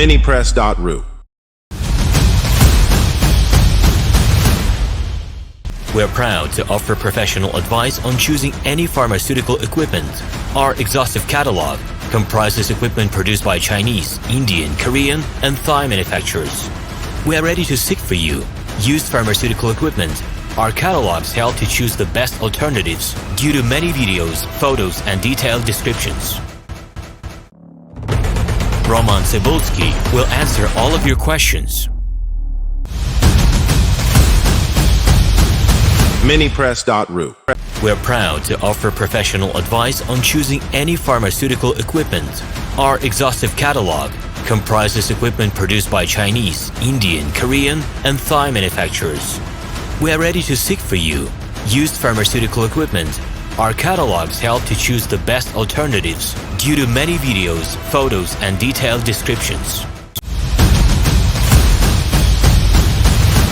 Minipress.ru. We're proud to offer professional advice on choosing any pharmaceutical equipment. Our exhaustive catalog comprises equipment produced by Chinese, Indian, Korean, and Thai manufacturers. We are ready to seek for you used pharmaceutical equipment. Our catalogs help to choose the best alternatives due to many videos, photos, and detailed descriptions. RomanTsibulsky will answer all of your questions. Minipress.ru. We're proud to offer professional advice on choosing any pharmaceutical equipment. Our exhaustive catalog comprises equipment produced by Chinese, Indian, Korean, and Thai manufacturers. We are ready to seek for you used pharmaceutical equipment. Our catalogs help to choose the best alternatives due to many videos, photos, and detailed descriptions.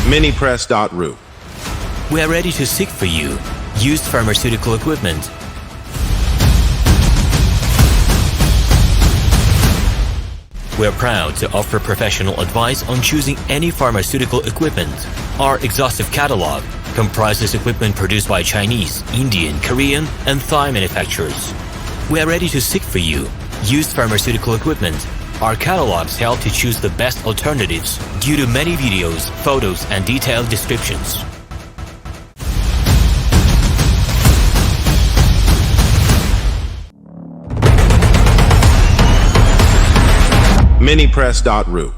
Minipress.ru. We are ready to seek for you used pharmaceutical equipment. We're proud to offer professional advice on choosing any pharmaceutical equipment. Our exhaustive catalog comprises equipment produced by Chinese, Indian, Korean, and Thai manufacturers. We are ready to seek for you used pharmaceutical equipment. Our catalogs help to choose the best alternatives due to many videos, photos, and detailed descriptions. Minipress.ru.